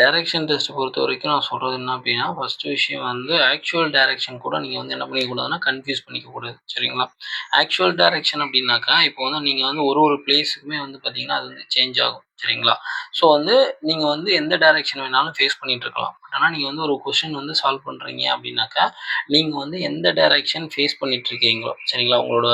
Direction test பொறுத்த வரைக்கும் நான் சொல்கிறது என்ன அப்படின்னா, ஃபஸ்ட்டு விஷயம் வந்து ஆக்சுவல் டைரக்ஷன் கூட நீங்கள் வந்து என்ன பண்ணிக்கக்கூடாதுன்னா கன்ஃப்யூஸ் பண்ணிக்கக்கூடாது. சரிங்களா? ஆக்சுவல் டைரக்ஷன் அப்படின்னாக்கா, இப்போ வந்து நீங்கள் வந்து ஒரு பிளேஸுக்குமே வந்து பார்த்தீங்கன்னா, அது வந்து சேஞ்ச் ஆகும். சரிங்களா? ஸோ வந்து நீங்கள் வந்து எந்த டைரக்ஷன் வேணாலும் ஃபேஸ் பண்ணிட்டு இருக்கலாம். ஆனால் நீங்கள் வந்து ஒரு கொஸ்டின் வந்து சால்வ் பண்ணுறீங்க அப்படின்னாக்கா, நீங்கள் வந்து எந்த டைரக்ஷன் ஃபேஸ் பண்ணிட்டு இருக்கீங்களோ, சரிங்களா? உங்களோட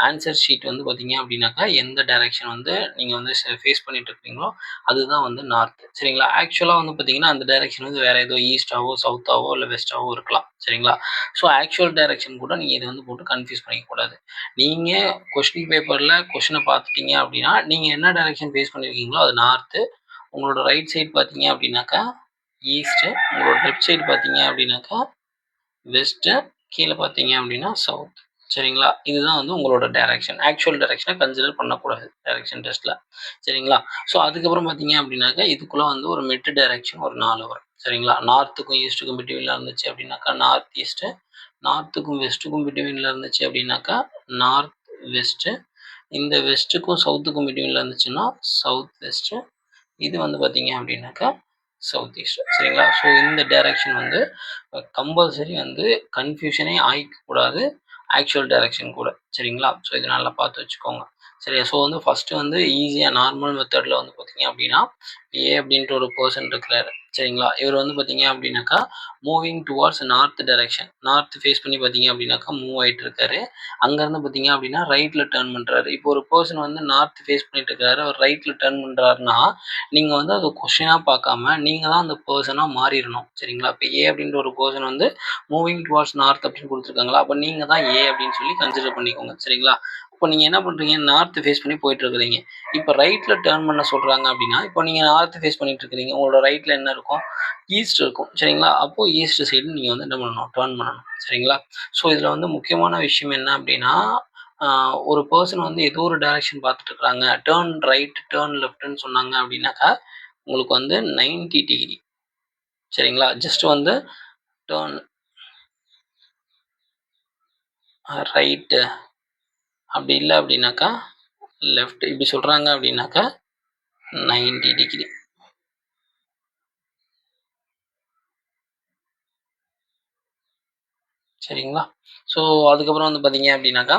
ஆன்சர் ஷீட் வந்து பார்த்தீங்க அப்படின்னாக்கா, எந்த டைரக்ஷன் வந்து நீங்கள் வந்து ஃபேஸ் பண்ணிட்டு இருக்கீங்களோ, அதுதான் வந்து நார்த். சரிங்களா? ஆக்சுவலா வந்து பார்த்தீங்கன்னா, அந்த டைரக்ஷன் வந்து வேற ஏதோ ஈஸ்ட்டாவோ, சவுத்தாவோ இல்ல வெஸ்ட்டாவோ இருக்கலாம். சரிங்களா? ஸோ ஆக்சுவல் டைரக்ஷன் கூட நீங்க இத வந்து போட்டு கன்ஃப்யூஸ் பண்ணிக்கக்கூடாது. நீங்க கொஸ்டின் பேப்பர்ல கொஸ்டின பார்த்துட்டீங்க அப்படின்னா, நீங்க என்ன டைரக்ஷன் ஃபேஸ் பண்ணியிருக்கீங்களோ அது நார்த்து. உங்களோட ரைட் சைடு பார்த்தீங்க அப்படின்னாக்கா, ஈஸ்ட்டு. உங்களோட லெஃப்ட் சைடு பார்த்தீங்க அப்படின்னாக்கா, வெஸ்ட்டு. கீழ பார்த்தீங்க அப்படின்னா சவுத். சரிங்களா? இதுதான் வந்து உங்களோட டைரக்ஷன். ஆக்சுவல் டைரக்ஷன கன்சிடர் பண்ணக்கூடாது டைரக்ஷன் டெஸ்ட்ல. சரிங்களா? ஸோ அதுக்கப்புறம் பார்த்தீங்க அப்படின்னாக்கா, இதுக்குள்ள வந்து ஒரு மிட் டைரக்ஷன் ஒரு 4 வரும். சரிங்களா? நார்த்துக்கும் ஈஸ்ட்டுக்கும் பிட்வீன்ல இருந்துச்சு அப்படின்னாக்கா, நார்த் ஈஸ்ட்டு. நார்த்துக்கும் வெஸ்ட்டுக்கும் பிட்வீன்ல இருந்துச்சு அப்படின்னாக்கா, நார்த் வெஸ்ட்டு. இந்த வெஸ்ட்டுக்கும் சவுத்துக்கும் பிட்வீன்ல இருந்துச்சுன்னா, சவுத் வெஸ்ட்டு. இது வந்து பார்த்தீங்க அப்படின்னாக்கா, சவுத் ஈஸ்ட். சரிங்களா? ஸோ இந்த டைரக்ஷன் வந்து கம்பல்சரி வந்து கன்ஃப்யூஷனே ஆயிக்கக்கூடாது ஆக்சுவல் டைரக்ஷன் கூட. சரிங்களா? ஸோ இத நல்லா பார்த்து வச்சுக்கோங்க. சரியா? ஸோ வந்து ஃபர்ஸ்ட்டு வந்து ஈஸியா நார்மல் மெத்தட்ல வந்து பார்த்தீங்க அப்படின்னா, ஏ அப்படின்ட்டு ஒரு பெர்சன் இருக்கிறாரு. சரிங்களா? இவர் வந்து பார்த்தீங்க அப்படின்னாக்கா, moving towards north direction. North face பண்ணி பார்த்தீங்க அப்படின்னாக்கா, மூவ் ஆயிட்டு இருக்காரு. அங்கருந்து பார்த்தீங்க அப்படின்னா, ரைட்ல டர்ன் பண்றாரு. இப்போ ஒரு பெர்சன் வந்து நார்த் ஃபேஸ் பண்ணிட்டு இருக்காரு. அவர் ரைட்ல டர்ன் பண்றாருன்னா, நீங்க வந்து அத கொஸ்டினா பார்க்காம, நீங்க தான் அந்த பெர்சனா மாறிறணும். சரிங்களா? இப்ப ஏ அப்படின்ற ஒரு பெர்சன் வந்து மூவிங் டுவார்ட்ஸ் நார்த் அப்படின்னு குடுத்துருக்காங்களா, அப்ப நீங்க தான் ஏ அப்படின்னு சொல்லி கன்சிடர் பண்ணிக்கோங்க. சரிங்களா? இப்போ நீங்க என்ன பண்றீங்க? நார்த் ஃபேஸ் பண்ணி போயிட்டு இருக்கிறீங்க. இப்ப ரைட்ல டர்ன் பண்ண சொல்றாங்க அப்படின்னா, இப்போ நீங்க நார்த் ஃபேஸ் பண்ணிட்டு இருக்கிறீங்க. உங்களோட ரைட்ல என்ன இருக்கும்? ஈஸ்ட் இருக்கும். சரிங்களா? அப்போ ஈஸ்ட் சைடு நீங்க வந்து என்ன பண்ணணும்? டர்ன் பண்ணணும். சரிங்களா? ஸோ இதுல வந்து முக்கியமான விஷயம் என்ன அப்படின்னா, ஆ ஒரு பெர்சன் வந்து ஏதோ ஒரு டைரக்ஷன் பார்த்துட்டு இருக்காங்க. டர்ன் ரைட், டர்ன் லெஃப்ட்ன்னு சொன்னாங்க அப்படின்னாக்கா, உங்களுக்கு வந்து 90 டிகிரி. சரிங்களா? ஜஸ்ட் வந்து டர்ன் ரைட்டு அப்படி இல்ல அப்படின்னாக்கா, லெஃப்ட் இப்படி சொல்றாங்க அப்படின்னாக்கா 90 டிகிரி. சரிங்களா? ஸோ அதுக்கப்புறம் வந்து பார்த்தீங்க அப்படின்னாக்கா,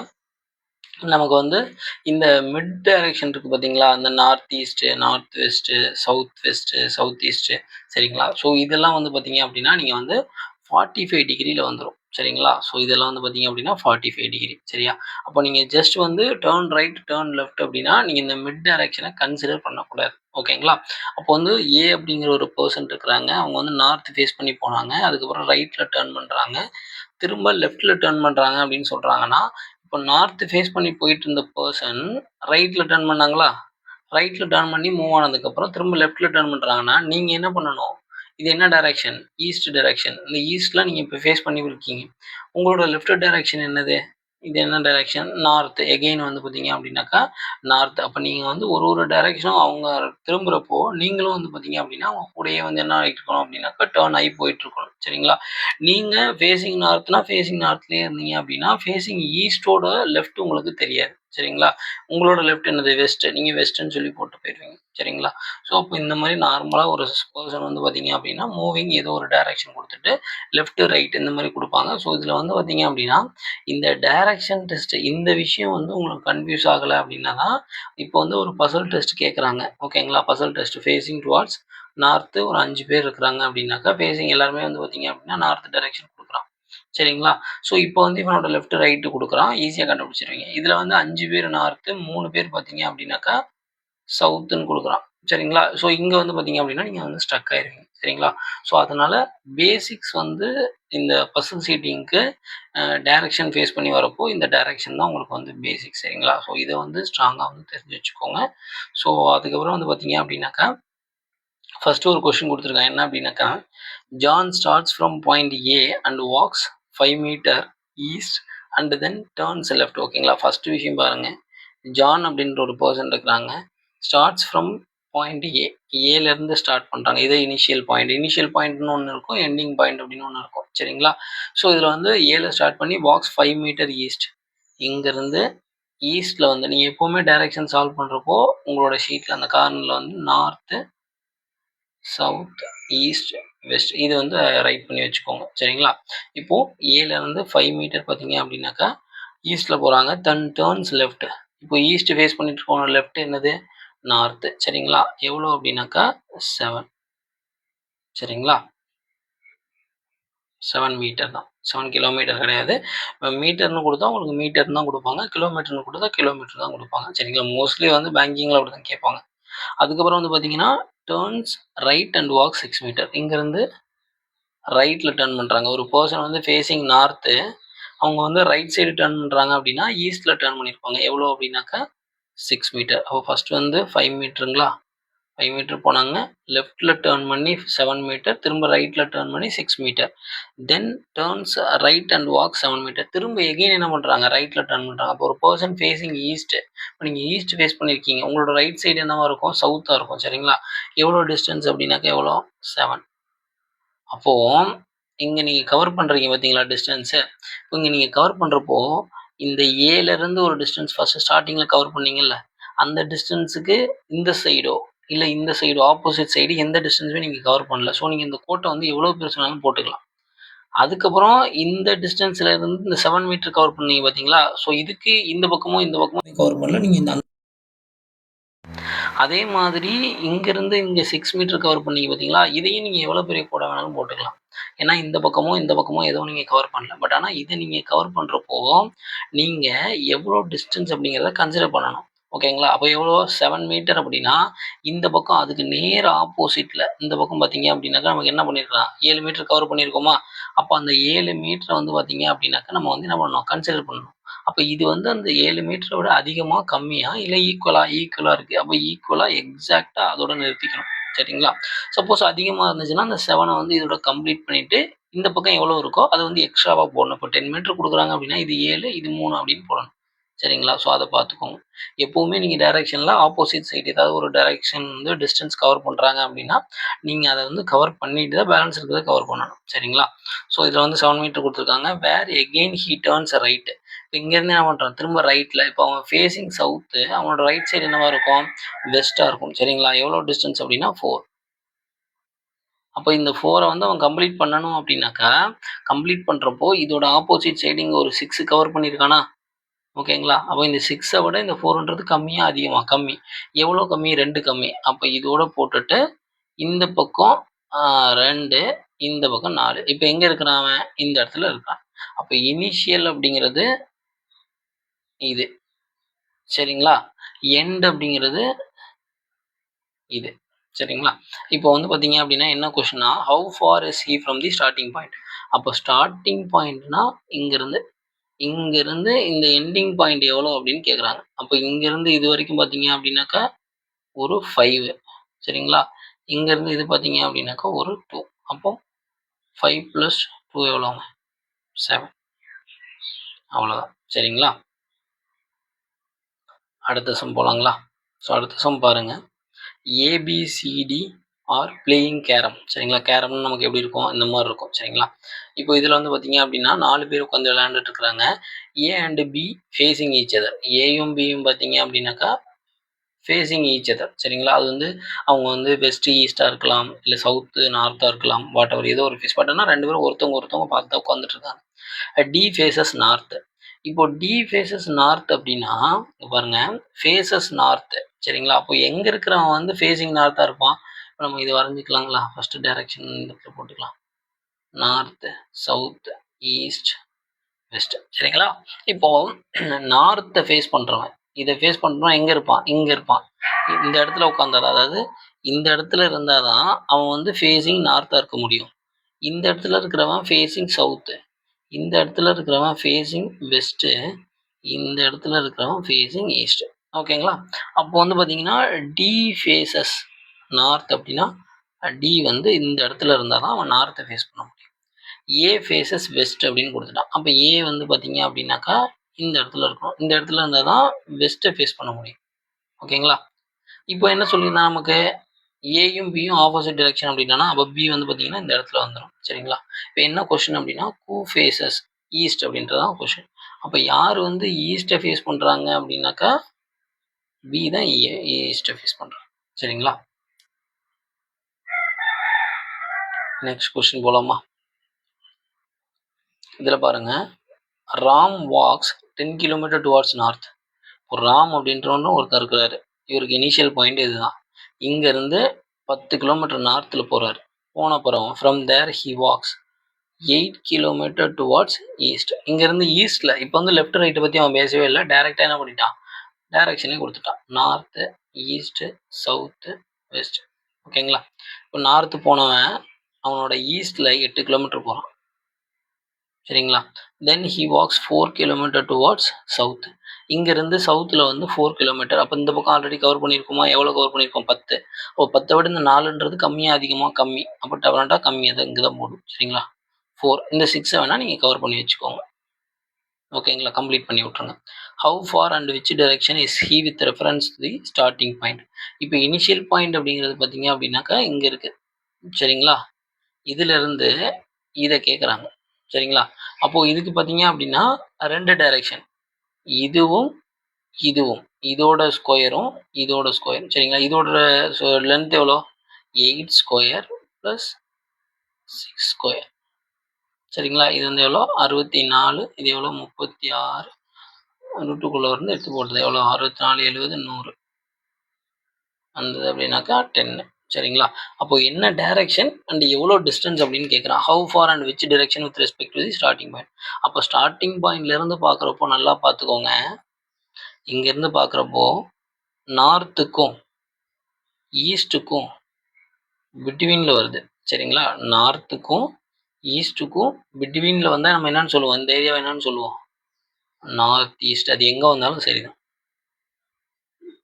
நமக்கு வந்து இந்த மிட் டைரக்ஷன் இருக்கு பார்த்தீங்களா? அந்த north east, north west, south west, south east. சரிங்களா? ஸோ இதெல்லாம் வந்து பார்த்தீங்க அப்படின்னா, நீங்க வந்து 45 டிகிரில வந்துரும். சரிங்களா? ஸோ இதெல்லாம் வந்து பார்த்தீங்க அப்படின்னா 45 டிகிரி. சரியா? அப்போ நீங்க ஜஸ்ட் வந்து டர்ன் ரைட், டர்ன் லெஃப்ட் அப்படின்னா, நீங்க இந்த மிட் டைரக்ஷன கன்சிடர் பண்ணக்கூடாது. ஓகேங்களா? அப்போ வந்து ஏ அப்படிங்கிற ஒரு பெர்சன் இருக்கிறாங்க. அவங்க வந்து நார்த் ஃபேஸ் பண்ணி போனாங்க. அதுக்கப்புறம் ரைட்ல டர்ன் பண்றாங்க. திரும்ப லெஃப்ட்ல டர்ன் பண்றாங்க அப்படின்னு சொல்றாங்கன்னா, இப்போ நார்த் ஃபேஸ் பண்ணி போயிட்டு இருந்த பெர்சன் ரைட்ல டர்ன் பண்ணாங்களா? ரைட்ல டர்ன் பண்ணி மூவ் ஆனதுக்கப்புறம் திரும்ப லெஃப்ட்ல டர்ன் பண்றாங்கன்னா, நீங்க என்ன பண்ணணும்? இது என்ன டைரக்ஷன்? East direction. இந்த ஈஸ்ட்ல நீங்க இப்ப ஃபேஸ் பண்ணி இருக்கீங்க. உங்களோட லெஃப்ட் டைரக்ஷன் என்னது? இது என்ன டைரக்ஷன்? நார்த். எகைன் வந்து பார்த்தீங்க அப்படின்னாக்கா, நார்த். அப்ப நீங்க வந்து ஒரு டைரக்ஷனும் அவங்க திரும்புறப்போ, நீங்களும் வந்து பார்த்தீங்க அப்படின்னா, அவங்க கூடயே வந்து என்ன ஆயிட்டு இருக்கணும் அப்படின்னாக்கா, டர்ன் ஆகி போயிட்டு இருக்கணும். சரிங்களா? நீங்க ஃபேசிங் நார்த்னா, ஃபேசிங் நார்த்லயே இருந்தீங்க அப்படின்னா, ஃபேசிங் ஈஸ்ட்டோட லெஃப்ட் உங்களுக்கு தெரியாது. சரிங்களா? உங்களோட லெஃப்ட் என்னது? வெஸ்ட். நீங்க வெஸ்ட்ன்னு சொல்லி போட்டு போயிருவீங்க. சரிங்களா? ஸோ, அப்போ இந்த மாரி நார்மலா ஒரு பெர்சன் வந்து பார்த்தீங்க அப்படின்னா, மூவிங் ஏதோ ஒரு டைரக்ஷன் குடுத்துட்டு, லெஃப்ட், ரைட் இந்த மாரி குடுப்பாங்க. ஸோ, இதுல வந்து பார்த்தீங்க அப்படின்னா, இந்த டைரக்ஷன் டெஸ்ட் இந்த விஷயம் வந்து உங்களுக்கு கன்ஃப்யூஸ் ஆகல அப்படின்னா தான், இப்போ வந்து ஒரு பசில் டெஸ்ட் கேட்கறாங்க. ஓகேங்களா? Puzzle test facing towards north ஒரு 5 பேர் இருக்கிறாங்க அப்படின்னாக்கா, ஃபேசிங் எல்லாருமே வந்து பார்த்தீங்க அப்படின்னா, நார்த் டைரக்ஷன் குடுக்குறான். சரிங்களா? ஸோ, இப்போ வந்து இவனோட லெஃப்ட், ரைட் குடுக்குறான். ஈஸியா கண்டுபிடிச்சிருவீங்க. இதுல வந்து 5 பேர் நார்த், 3 பேர் பார்த்தீங்க அப்படின்னாக்கா, சவுத்துன்னு குடுக்குறான். சரிங்களா? ஸோ, இங்க வந்து பார்த்தீங்க அப்படின்னா, நீங்க வந்து ஸ்ட்ரக் ஆயிருவீங்க. சரிங்களா? ஸோ, அதனால பேசிக்ஸ் வந்து இந்த பசில் சீட்டிங்க்கு டைரக்ஷன் ஃபேஸ் பண்ணி வரப்போ, இந்த டைரக்ஷன் தான் உங்களுக்கு வந்து பேசிக். சரிங்களா? ஸோ, இத வந்து ஸ்ட்ராங்கா வந்து தெரிஞ்சு வச்சுக்கோங்க. ஸோ, அதுக்கப்புறம் வந்து பார்த்தீங்க அப்படின்னாக்கா, ஃபர்ஸ்ட் ஒரு கொஸ்டின் குடுத்துருக்கான். என்ன அப்படின்னாக்கா, John starts from point A and walks 5 metre east and then turns left. ஓகேங்களா? ஃபர்ஸ்ட் விஷயம் பாருங்க. ஜான் அப்படின்ற ஒரு பெர்சன் இருக்கிறாங்க. Starts from point A. ஏலேருந்து ஸ்டார்ட் பண்றாங்க. இது இனிஷியல் பாயிண்ட். இனிஷியல் பாயிண்ட்னு ஒண்ணு இருக்கும். எண்டிங் பாயிண்ட் அப்படின்னு ஒண்ணு இருக்கும். சரிங்களா? ஸோ, இதுல வந்து ஏல ஸ்டார்ட் பண்ணி வாக்ஸ் 5 மீட்டர் ஈஸ்ட். இங்கருந்து ஈஸ்ட்ல வந்து நீங்க எப்பவுமே டைரக்ஷன் சால்வ் பண்றப்போ, உங்களோட ஷீட்ல அந்த கார்னர்ல வந்து நார்த், சவுத், ஈஸ்ட், வெஸ்ட் இது வந்து ரைட் பண்ணி வச்சுக்கோங்க. சரிங்களா? இப்போ ஏலேருந்து 5 மீட்டர் பார்த்தீங்க அப்படின்னாக்கா, ஈஸ்ட்ல போறாங்க. Turns left. இப்போ ஈஸ்ட் ஃபேஸ் பண்ணிட்டு இருக்கவங்க லெஃப்ட் என்னது? நார்த். சரிங்களா? எவ்வளோ அப்படின்னாக்கா 7. சரிங்களா? 7 மீட்டர் தான். 7 கிலோமீட்டர் கிடையாது. மீட்டர்னு குடுத்தா உங்களுக்கு மீட்டர்னு தான் குடுப்பாங்க. கிலோமீட்டர்னு குடுத்தா கிலோமீட்டர் தான் குடுப்பாங்க. சரிங்களா? மோஸ்ட்லி வந்து பேங்கிங்ல அப்படிதான் கேட்பாங்க. அதுக்கப்புறம் வந்து பார்த்தீங்கன்னா, turns right and walk 6 meter. இங்கேருந்து ரைட்ல டர்ன் பண்றாங்க. ஒரு பெர்சன் வந்து ஃபேசிங் நார்த்து. அவங்க வந்து ரைட் சைடு டர்ன் பண்றாங்க அப்படின்னா, ஈஸ்ட்ல டர்ன் பண்ணியிருப்பாங்க. எவ்வளோ அப்படின்னாக்கா 6 மீட்டர். அப்போ ஃபர்ஸ்ட் வந்து 5 மீட்டருங்களா? 5 மீட்டர் போனாங்க. லெஃப்ட்ல டர்ன் பண்ணி 7 மீட்டர். திரும்ப ரைட்ல டர்ன் பண்ணி 6 meter. Then turns right and walk 7 meter. திரும்ப எகைன் என்ன பண்றாங்க? ரைட்ல டர்ன் பண்றாங்க. அப்போ ஒரு பெர்சன் ஃபேசிங் ஈஸ்ட். இப்போ நீங்க ஈஸ்ட் ஃபேஸ் பண்ணியிருக்கீங்க. உங்களோட ரைட் சைடு என்னவா இருக்கும்? சவுத்தா இருக்கும். சரிங்களா? எவ்வளோ டிஸ்டன்ஸ் அப்படின்னாக்கா எவ்வளோ? 7. அப்போ இங்க நீங்க கவர் பண்றீங்க பார்த்தீங்களா டிஸ்டன்ஸு. இங்க நீங்க கவர் பண்றப்போ, இந்த ஏலருந்து ஒரு டிஸ்டன்ஸ் ஃபர்ஸ்ட் ஸ்டார்ட்டிங்ல கவர் பண்ணீங்கல்ல, அந்த டிஸ்டன்ஸுக்கு இந்த சைடோ, இல்ல இந்த சைடோ ஆப்போசிட் சைடு எந்த டிஸ்டன்ஸுமே நீங்க கவர் பண்ணல. ஸோ நீங்க இந்த கோட்ட வந்து எவ்வளோ பெருசு வேணாலும் போட்டுக்கலாம். அதுக்கப்புறம் இந்த டிஸ்டன்ஸ்ல இருந்து இந்த 7 மீட்டர் கவர் பண்ணீங்க பார்த்தீங்களா? ஸோ இதுக்கு இந்த பக்கமும், இந்த பக்கமும் கவர் பண்ணல. நீங்க இந்த அதே மாதிரி இங்கேருந்து இங்கே 6 மீட்டர் கவர் பண்ணீங்க பார்த்தீங்களா? இதையும் நீங்கள் எவ்வளோ பெரிய கோடா வேணாலும் போட்டுக்கலாம். ஏன்னா இந்த பக்கமும், இந்த பக்கமும் எதுவும் நீங்க கவர் பண்ணல. பட் ஆனா இத நீங்க கவர் பண்றப்போ, நீங்க எவ்வளோ டிஸ்டன்ஸ் அப்படிங்கிறத கன்சிடர் பண்ணணும். ஓகேங்களா? அப்போ எவ்வளோ 7 மீட்டர் அப்படின்னா, இந்த பக்கம் அதுக்கு நேர் ஆப்போசிட்ல இந்த பக்கம் பார்த்தீங்க அப்படின்னாக்கா, நமக்கு என்ன பண்ணியிருக்கலாம்? 7 மீட்டர் கவர் பண்ணியிருக்கோமா? அப்ப அந்த 7 மீட்டர வந்து பார்த்தீங்க அப்படின்னாக்கா, நம்ம வந்து என்ன பண்ணணும்? கன்சிடர் பண்ணணும். அப்ப இது வந்து அந்த 7 மீட்டர விட அதிகமா, கம்மியா இல்ல ஈக்குவலா? ஈக்குவலா இருக்கு. அப்ப ஈக்குவலா எக்ஸாக்ட்டா அதோட நிறுத்திக்கணும். சரிங்களா? சப்போஸ் அதிகமா இருந்துச்சுன்னா, அந்த 7 வந்து இதோட கம்ப்ளீட் பண்ணிட்டு, இந்த பக்கம் எவ்வளோ இருக்கோ, அத வந்து எக்ஸ்ட்ராவா போடணும். இப்போ 10 மீட்டர் குடுக்குறாங்க அப்படின்னா, இது 7 இது 3 அப்படின்னு போடணும். சரிங்களா? ஸோ அத பார்த்துக்கோங்க. எப்பவுமே நீங்க டைரக்ஷன்ல ஆப்போசிட் சைடு ஏதாவது ஒரு டைரக்ஷன் வந்து டிஸ்டன்ஸ் கவர் பண்றாங்க அப்படின்னா, நீங்க அத வந்து கவர் பண்ணிட்டு தான் பேலன்ஸ் இருக்கிறத கவர் பண்ணணும். சரிங்களா? ஸோ இதுல வந்து 7 மீட்டர் குடுத்துருக்காங்க. வேர் எகெயின் ஹி டர்ன்ஸ் ரைட். இப்ப இங்கேருந்து என்ன பண்றான்? திரும்ப ரைட்ல இப்போ அவன் ஃபேசிங் சவுத்து. அவனோட ரைட் சைடு என்னவா இருக்கும்? வெஸ்ட்டா இருக்கும். சரிங்களா? எவ்வளோ டிஸ்டன்ஸ் அப்படின்னா 4. அப்போ இந்த 4 வந்து அவன் கம்ப்ளீட் பண்ணணும் அப்படின்னாக்கா, கம்ப்ளீட் பண்றப்போ இதோட ஆப்போசிட் சைடு இங்க ஒரு 6 கவர் பண்ணியிருக்கானா? ஓகேங்களா? அப்போ இந்த 6 விட இந்த 4ன்றது கம்மியா? அதிகமா? கம்மி. எவ்வளோ கம்மி? 2 கம்மி. அப்ப இதோட போட்டுட்டு, இந்த பக்கம் 2 இந்த பக்கம் 4. இப்ப எங்க இருக்கிறான் அவன்? இந்த இடத்துல இருக்கான். அப்ப இனிஷியல் அப்படிங்கிறது இது. சரிங்களா? எண்ட் அப்படிங்கிறது இது. சரிங்களா? இப்போ வந்து பார்த்தீங்க அப்படின்னா என்ன கொஸ்டின்னா, how far is he from the starting point? அப்போ ஸ்டார்ட்டிங் பாயிண்ட்னா இங்கிருந்து இங்கிருந்து இந்த எண்டிங் பாயிண்ட் எவ்வளோ அப்படின்னு கேட்குறாங்க. அப்போ இங்கிருந்து இது வரைக்கும் பார்த்தீங்க அப்படின்னாக்கா ஒரு 5. சரிங்களா? இங்கேருந்து இது பார்த்தீங்க அப்படின்னாக்கா ஒரு 2. அப்போ 5 + 2 எவ்வளோங்க? 7. அவ்வளோதான். சரிங்களா? அடுத்த சம் போலாங்களா? ஸோ அடுத்த சம் பாருங்க. ABCD are playing carrom. சரிங்களா? கேரம்னு நமக்கு எப்படி இருக்கும்? இந்த மாதிரி இருக்கும். சரிங்களா? இப்போ இதில் வந்து பார்த்தீங்க அப்படின்னா 4 பேர் உட்காந்து விளையாண்டுட்டு இருக்கிறாங்க. A and B facing each other. ஏயும் பியும் பார்த்தீங்க அப்படின்னாக்கா ஃபேஸிங் ஈச் அதர். சரிங்களா? அது வந்து அவங்க வந்து வெஸ்ட் ஈஸ்டா இருக்கலாம், இல்லை சவுத்து நார்த்தா இருக்கலாம், வாட் எவர் ஏதோ ஒரு ஃபேஸ். பட் ஆனால் 2 பேரும் ஒருத்தவங்க பார்த்து தான் உட்காந்துட்டு இருக்காங்க. D faces north. இப்போ டி ஃபேஸஸ் நார்த் அப்படின்னா இங்க பாருங்க, ஃபேஸஸ் நார்த். சரிங்களா? அப்போ எங்க இருக்கிறவன் வந்து ஃபேஸிங் நார்த்தா இருப்பான். இப்போ நம்ம இது வரைஞ்சிக்கலாங்களா? ஃபர்ஸ்ட் டைரக்ஷன் இந்த இடத்துல போட்டுக்கலாம். North, south, east, west. சரிங்களா? இப்போ நார்த்தை ஃபேஸ் பண்றவன், இதை ஃபேஸ் பண்றவன் எங்க இருப்பான்? இங்க இருப்பான். இந்த இடத்துல உட்கார்ந்தாதான், அதாவது இந்த இடத்துல இருந்தாதான் அவன் வந்து ஃபேஸிங் நார்த்தா இருக்க முடியும். இந்த இடத்துல இருக்கிறவன் ஃபேஸிங் சவுத்து. இந்த இடத்துல இருக்கிறவன் ஃபேஸிங் வெஸ்ட்டு. இந்த இடத்துல இருக்கிறவன் ஃபேஸிங் ஈஸ்ட். ஓகேங்களா? அப்போ வந்து பார்த்தீங்கன்னா, டி ஃபேஸஸ் நார்த் அப்படின்னா, டி வந்து இந்த இடத்துல இருந்தால் தான் அவன் நார்த்தை ஃபேஸ் பண்ண முடியும். ஏ ஃபேஸஸ் வெஸ்ட் அப்படின்னு கொடுத்துட்டான். அப்போ ஏ வந்து பார்த்தீங்க அப்படின்னாக்கா, இந்த இடத்துல இருக்கணும். இந்த இடத்துல இருந்தால் தான் வெஸ்ட்டை ஃபேஸ் பண்ண முடியும். ஓகேங்களா? இப்போ என்ன சொல்லியிருந்தான் நமக்கு? ஏயும் பியும் ஆப்போசிட் டைரக்ஷன் அப்படின்னா, அப்போ பி வந்து பார்த்தீங்கன்னா இந்த இடத்துல வந்துடும். சரிங்களா? இப்போ என்ன கொஸ்டின் அப்படின்னா, ஹூ ஃபேஸஸ் ஈஸ்ட் அப்படின்றதான் கொஸ்டின். அப்போ யார் வந்து ஈஸ்ட்டை ஃபேஸ் பண்ணுறாங்க அப்படின்னாக்கா, பி தான் ஈஸ்ட்டை ஃபேஸ் பண்ணுறாங்க. சரிங்களா? நெக்ஸ்ட் கொஸ்டின் போலாமா? இதில் பாருங்க, Ram walks 10 kilometre towards north. ஒரு ராம் அப்படின்றவன்னு ஒருத்தர் இருக்கிறாரு. இவருக்கு இனிஷியல் பாயிண்ட் இதுதான். இங்கேருந்து 10 கிலோமீட்டர் நார்த்தில் போகிறாரு. போன அப்புறம் from there he walks 8 kilometer towards east. இங்கேருந்து ஈஸ்ட்டில் இப்போ வந்து லெஃப்ட் ரைட்டை பற்றி அவன் பேசவே இல்லை. டேரெக்டாக என்ன பண்ணிட்டான், டைரக்ஷனே கொடுத்துட்டான். North, east, south, west. ஓகேங்களா? இப்போ நார்த்து போனவன் அவனோட ஈஸ்ட்டில் 8 கிலோமீட்டர் போகிறான். சரிங்களா? Then he walks 4 kilometre towards south. இங்கேருந்து சவுத்தில் வந்து 4 கிலோமீட்டர். அப்போ இந்த பக்கம் ஆல்ரெடி கவர் பண்ணியிருக்கோமா? எவ்வளோ கவர் பண்ணியிருக்கோம்? 10. ஓ, 10 விட இந்த 4ன்றது கம்மியாக அதிகமாக? கம்மி. அப்போ டெவலண்டாக கம்மியாக தான் இங்கே தான் போடும். சரிங்களா? 4. இந்த 6 வேணால் நீங்கள் கவர் பண்ணி வச்சுக்கோங்க. ஓகேங்களா? கம்ப்ளீட் பண்ணி விட்ருங்க. How for and which direction is he with reference to the starting point. இப்போ இனிஷியல் பாயிண்ட் அப்படிங்கிறது பார்த்தீங்க அப்படின்னாக்கா இங்கே இருக்குது. சரிங்களா? இதிலிருந்து இதை கேட்குறாங்க. சரிங்களா? அப்போது இதுக்கு பார்த்தீங்க அப்படின்னா 2 டைரக்ஷன், இதுவும் இதுவும், இதோட ஸ்கொயரும் இதோட ஸ்கொயரும். சரிங்களா? இதோட லென்த் எவ்வளோ? 8 ஸ்கொயர் ப்ளஸ் 6 ஸ்கொயர். சரிங்களா? இது வந்து எவ்வளோ? 64. இது எவ்வளோ? 36. ரூட்டுக்குள்ளே இருந்து எடுத்து போடுறது எவ்வளோ? 64, 70, 100 வந்தது அப்படின்னாக்கா 10. சரிங்களா? அப்போ என்ன டைரக்ஷன் அண்ட் எவ்வளோ டிஸ்டன்ஸ் அப்படின்னு கேட்குறான். How for and which direction with respect to the starting point. அப்போ ஸ்டார்டிங் பாயிண்ட்லேருந்து பார்க்குறப்போ நல்லா பார்த்துக்கோங்க. இங்கேருந்து பார்க்குறப்போ நார்த்துக்கும் ஈஸ்ட்டுக்கும் பிட்வீனில் வருது. சரிங்களா? நார்த்துக்கும் ஈஸ்ட்டுக்கும் பிட்வீனில் வந்தால் நம்ம என்னன்னு சொல்லுவோம்? இந்த ஏரியாவை என்னன்னு சொல்லுவோம்? North east. அது எங்கே வந்தாலும் சரிதான்.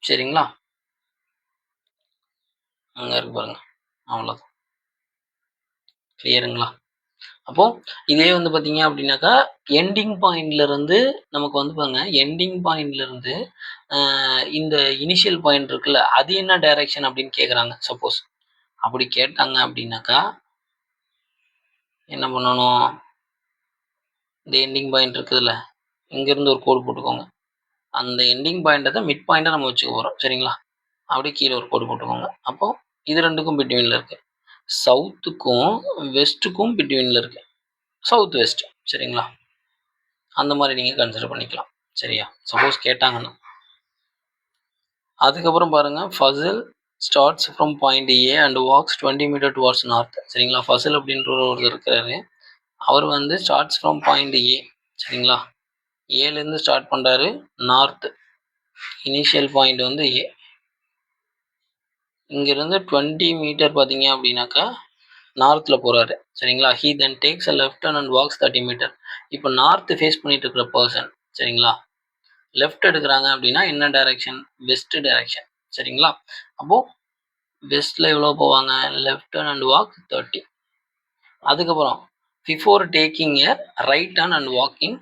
சரிங்களா? அங்கே இருக்கு பாருங்க, அவ்வளோதான். கிளியருங்களா? அப்போது இதே வந்து பார்த்தீங்க அப்படின்னாக்கா எண்டிங் பாயிண்ட்லேருந்து நமக்கு வந்து பாருங்க, எண்டிங் பாயிண்ட்லேருந்து இந்த இனிஷியல் பாயிண்ட் இருக்குல்ல, அது என்ன டைரக்ஷன் அப்படின்னு கேட்குறாங்க. சப்போஸ் அப்படி கேட்டாங்க அப்படின்னாக்கா என்ன பண்ணணும்? இந்த எண்டிங் பாயிண்ட் இருக்குதுல்ல, இங்கேருந்து ஒரு கோடு போட்டுக்கோங்க. அந்த எண்டிங் பாயிண்ட்டை தான் மிட் பாயிண்ட்டாக நம்ம வச்சுக்க போகிறோம். சரிங்களா? அப்படியே கீழே ஒரு கோடு போட்டுக்கோங்க. அப்போது இது ரெண்டுக்கும் பிட்வீனில் இருக்குது. சவுத்துக்கும் வெஸ்ட்டுக்கும் பிட்வீனில் இருக்குது. South west. சரிங்களா? அந்த மாதிரி நீங்கள் கன்சிடர் பண்ணிக்கலாம். சரியா? சப்போஸ் கேட்டாங்கன்னா. அதுக்கப்புறம் பாருங்கள், Fazil starts from point A and walks 20 metres towards north. சரிங்களா? ஃபசில் அப்படின்ற ஒருத்தர் இருக்கிறாரு. அவர் வந்து ஸ்டார்ட்ஸ் ஃப்ரம் பாயிண்ட் ஏ. சரிங்களா? ஏலேருந்து ஸ்டார்ட் பண்ணுறாரு. நார்த் இனிஷியல் பாயிண்ட் வந்து ஏ. இங்கேருந்து 20 மீட்டர் பார்த்தீங்க அப்படின்னாக்கா நார்த்தில் போகிறாரு. சரிங்களா? He then takes a left and walks 30 meter. இப்போ நார்த்து ஃபேஸ் பண்ணிட்டு இருக்கிற பர்சன், சரிங்களா, லெஃப்ட் எடுக்கிறாங்க அப்படின்னா என்ன டைரக்ஷன்? West direction. சரிங்களா? அப்போது வெஸ்ட்டில் எவ்வளோ போவாங்க? Left and walk 30. அதுக்கப்புறம் before taking a right turn and walking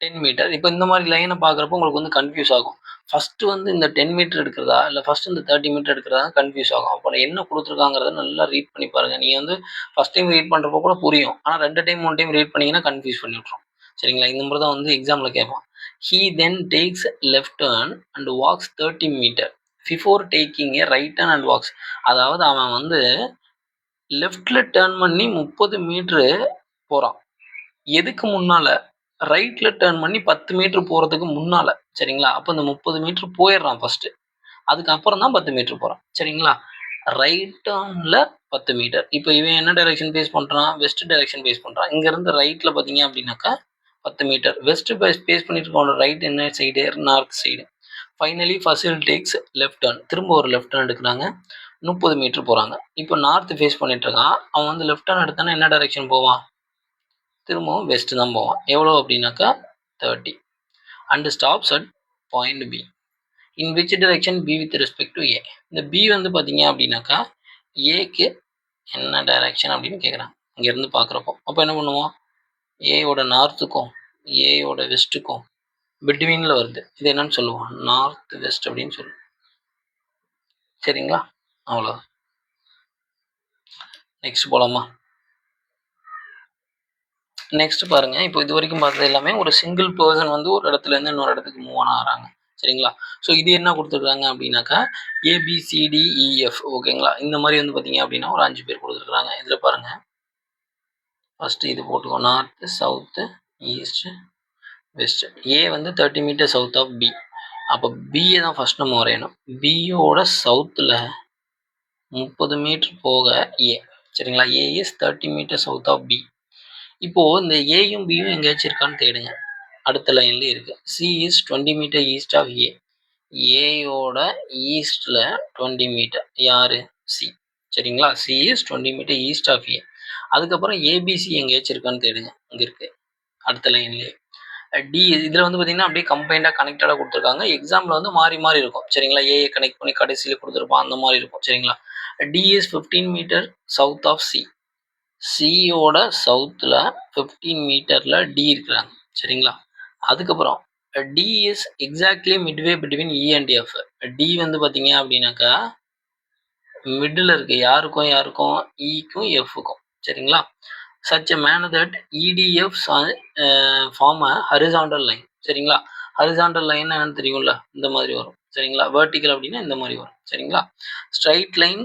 10 metre. இப்போ இந்த மாதிரி லைனை பார்க்குறப்போ உங்களுக்கு வந்து கன்ஃபியூஸ் ஆகும். ஃபஸ்ட்டு வந்து இந்த 10 மீட்டர் எடுக்கிறதா இல்லை ஃபஸ்ட்டு இந்த 30 மீட்டர் எடுக்கிறதா கன்ஃபியூஸ் ஆகும். அப்போ என்ன கொடுத்துருக்காங்கிறத நல்லா ரீட் பண்ணி பாருங்கள். நீங்கள் வந்து ஃபஸ்ட் டைம் ரீட் பண்ணுறப்போ கூட புரியும். ஆனால் 2 டைம் 3 டைம் ரீட் பண்ணிங்கன்னா கன்ஃபியூஸ் பண்ணி விட்ரும். சரிங்களா? இந்த மாதிரி தான் வந்து எக்ஸாமில் கேட்பான். He then takes left turn and walks 30 meter before taking a right turn and walks. அதாவது அவன் வந்து லெஃப்டில் டேர்ன் பண்ணி 30 மீட்ரு போகிறான். எதுக்கு முன்னால்? ரைட்டில் டேர்ன் பண்ணி 10 மீட்ரு போகிறதுக்கு முன்னால். சரிங்களா? அப்போ இந்த 30 மீட்ரு போயிடுறான் ஃபஸ்ட்டு. அதுக்கப்புறம் தான் 10 மீட்ரு போகிறான். சரிங்களா? ரைட் டேர்னில் 10 மீட்டர். இப்போ இவன் என்ன டைரக்ஷன் பேஸ் பண்ணுறான்? வெஸ்ட் டைரக்ஷன் பேஸ் பண்ணுறான். இங்கேருந்து ரைட்டில் பார்த்தீங்க அப்படின்னாக்கா 10 மீட்டர். வெஸ்ட் பேஸ் பண்ணிட்டு இருக்கோம். ரைட் என்ன side? North side. Finally Fazil takes left turn. திரும்ப ஒரு லெஃப்ட் டர்ன் எடுக்கிறாங்க. 30 மீட்ரு போகிறாங்க. இப்போ நார்த்து ஃபேஸ் பண்ணிட்டு இருக்கான். அவன் வந்து லெஃப்ட் டர்ன் எடுத்தானா என்ன டைரக்ஷன் போவான்? திரும்பவும் வெஸ்ட் தான் போவான். எவ்வளோ அப்படின்னாக்கா 30. And stops at point B. In which direction B with respect to A. இந்த பி வந்து பார்த்தீங்க அப்படின்னாக்கா ஏக்கு என்ன டைரக்ஷன் அப்படின்னு கேட்குறாங்க இங்கேருந்து பார்க்குறப்போ. அப்போ என்ன பண்ணுவோம்? ஏயோட நார்த்துக்கும் ஏயோட வெஸ்ட்டுக்கும் பிட்வீனில் வருது. இது என்னன்னு சொல்லுவோம்? நார்த் வெஸ்ட் அப்படின்னு சொல்லுவோம். சரிங்களா? அவ்வளோதான். நெக்ஸ்ட் போகலாமா? நெக்ஸ்ட் பாருங்கள், இப்போ இது வரைக்கும் பார்த்தது எல்லாமே ஒரு சிங்கிள் பர்சன் வந்து ஒரு இடத்துலேருந்து இன்னொரு இடத்துக்கு மூவ் ஆகிறாங்க. சரிங்களா? ஸோ இது என்ன கொடுத்துருக்காங்க அப்படின்னாக்கா ஏபிசிடிஇஎஃப். ஓகேங்களா? இந்த மாதிரி வந்து பார்த்தீங்க அப்படின்னா ஒரு 5 பேர் கொடுத்துருக்குறாங்க. இதில் பாருங்கள், ஃபஸ்ட்டு இது போட்டுக்கோ. North, south, east, west. A வந்து 30 மீட்டர் சவுத் ஆஃப் பி. அப்போ பியை தான் ஃபஸ்ட் நம்ம வரையணும். பியோட சவுத்தில் 30 மீட்டர் போக ஏ. சரிங்களா? A is 30 metre south of B. இப்போது இந்த ஏயும் பியும் எங்கேயாச்சும் இருக்கான்னு தேடுங்க. அடுத்த லைன்லேயே இருக்குது. C is 20 metre east of A. ஏயோட ஈஸ்டில் 20 மீட்டர் யார்? சி. சரிங்களா? C is 20 metre east of A. அதுக்கப்புறம் ஏபிசி எங்கேயாச்சும் இருக்கான்னு தேடுங்க. இங்கே இருக்குது அடுத்த லைன்லேயே. டி இதில் வந்து பார்த்தீங்கன்னா அப்படியே கம்பைண்டாக கனெக்டடாக கொடுத்துருக்காங்க. எக்ஸாம்பிள் வந்து மாறி மாறி இருக்கும். சரிங்களா? ஏஏ கனெக்ட் பண்ணி கடைசியில் கொடுத்துருப்பான், அந்த மாதிரி இருக்கும். சரிங்களா? D is 15 metre south of C. சியோட சவுத்தில் 15 மீட்டரில் டி இருக்கிறாங்க. சரிங்களா? அதுக்கப்புறம் D is exactly midway between E and F. D வந்து பார்த்தீங்க அப்படின்னாக்கா மிடில் இருக்குது. யாருக்கும் இக்கும் எஃப்க்கும். சரிங்களா? such a manner that EDFs form a horizontal line. சரிங்களா? horizontal line என்னன்னு தெரியும்ல, இந்த மாதிரி வரும். சரிங்களா? vertical அப்படின்னா இந்த மாதிரி வரும். சரிங்களா? straight line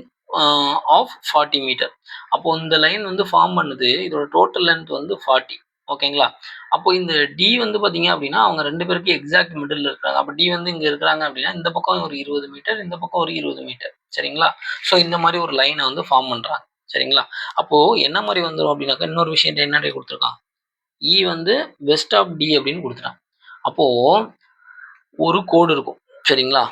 of 40 metre. அப்போ இந்த லைன் வந்து ஃபார்ம் பண்ணுது. இதோட டோட்டல் லென்த் வந்து 40. ஓகேங்களா? அப்போ இந்த டி வந்து பார்த்தீங்க அப்படின்னா அவங்க ரெண்டு பேருக்கு எக்ஸாக்ட் மிடில் இருக்கிறாங்க. அப்போ டி வந்து இங்கே இருக்கிறாங்க அப்படின்னா இந்த பக்கம் ஒரு 20 மீட்டர், இந்த பக்கம் ஒரு 20 மீட்டர். சரிங்களா? ஸோ இந்த மாதிரி ஒரு லைனை வந்து ஃபார்ம் பண்ணுறாங்க. சரிங்களா? அப்போ என்ன மாதிரி வந்துடும் அப்படின்னாக்கா இன்னொரு விஷயத்தை என்ன கொடுத்துருக்கான், இ வந்து வெஸ்ட் ஆஃப் டி அப்படின்னு கொடுத்துட்டான். அப்போ ஒரு கோடு இருக்கும். சரிங்களா?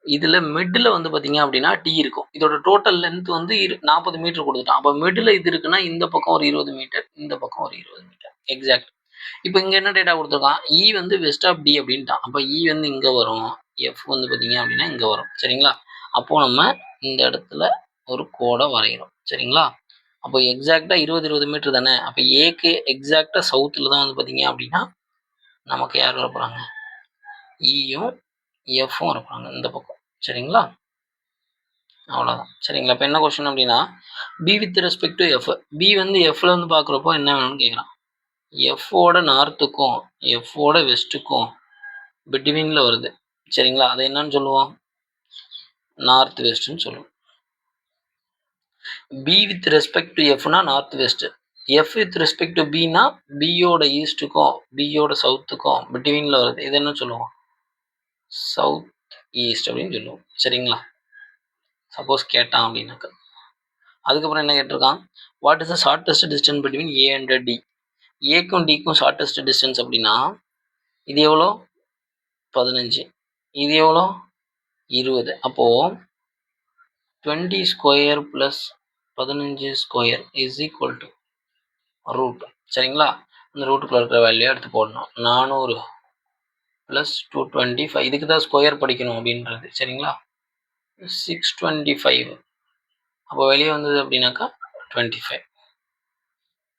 இதுல மிடில் வந்து பாத்தீங்க அப்படின்னா டி இருக்கும். இதோட டோட்டல் லென்த் வந்து 40 மீட்டர் கொடுத்துட்டான். அப்போ மிடில் இது இருக்குன்னா இந்த பக்கம் ஒரு 20 மீட்டர், இந்த பக்கம் ஒரு 20 மீட்டர் எக்ஸாக்ட். இப்போ இங்க என்ன டேட்டா கொடுத்துருக்கான், இ வந்து வெஸ்ட் ஆஃப் டி அப்படின்ட்டான். அப்போ இ வந்து இங்க வரும், எஃப் வந்து பாத்தீங்க அப்படின்னா இங்க வரும். சரிங்களா? அப்போ நம்ம இந்த இடத்துல ஒரு கோடை வரைகிறோம். சரிங்களா? அப்போ எக்ஸாக்டா 20 மீட்டர் தானே. அப்போ ஏக்கு எக்ஸாக்டா சவுத்தில் தான் வந்து பார்த்தீங்க அப்படின்னா நமக்கு யார் வரப்போறாங்க, இயும் எஃப்பும் வரப்போறாங்க இந்த பக்கம். சரிங்களா? அவ்வளோதான். சரிங்களா? இப்போ என்ன கொஸ்டின் அப்படின்னா P with respect to F. P வந்து எஃப்ல வந்து பார்க்குறப்போ என்ன வேணும்னு கேட்குறான். எஃப்போட நார்த்துக்கும் எஃப்போட வெஸ்ட்டுக்கும் பிட்வீனில் வருது. சரிங்களா? அதை என்னன்னு சொல்லுவோம், நார்த் வெஸ்ட்னு சொல்லுவோம். பி வித் ரெஸ்பெக்ட் டு எஃப்னா north west. F with respect to பினா பியோட ஈஸ்ட்டுக்கும் பியோட சவுத்துக்கும் பிட்வீனில் வருது. இது என்ன சொல்லுவோம், சவுத் ஈஸ்ட் அப்படின்னு சொல்லுவோம். சரிங்களா? சப்போஸ் கேட்டான் அப்படின்னாக்கா. அதுக்கப்புறம் என்ன கேட்டிருக்கான், what is the shortest distance between A and D. ஏக்கும் டிக்கும் ஷார்ட்டஸ்ட் டிஸ்டன்ஸ் அப்படின்னா இது எவ்வளோ, 15. இது எவ்வளோ, 20. அப்போது 20 square plus 15 square is equal to root. சரிங்களா? இந்த ரூட்டுக்குள்ள இருக்கிற வேல்யூ எடுத்து போடணும். 400 ப்ளஸ் 225. இதுக்கு தான் ஸ்கொயர் படிக்கணும் அப்படின்றது. சரிங்களா? 625. அப்போ வெளியே வந்தது அப்படின்னாக்கா 25.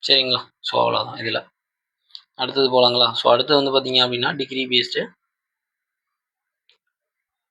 சரிங்களா? ஸோ அவ்வளோதான். இதில் அடுத்தது போகலாங்களா? ஸோ அடுத்தது வந்து பார்த்தீங்க அப்படின்னா டிகிரி பேஸ்டு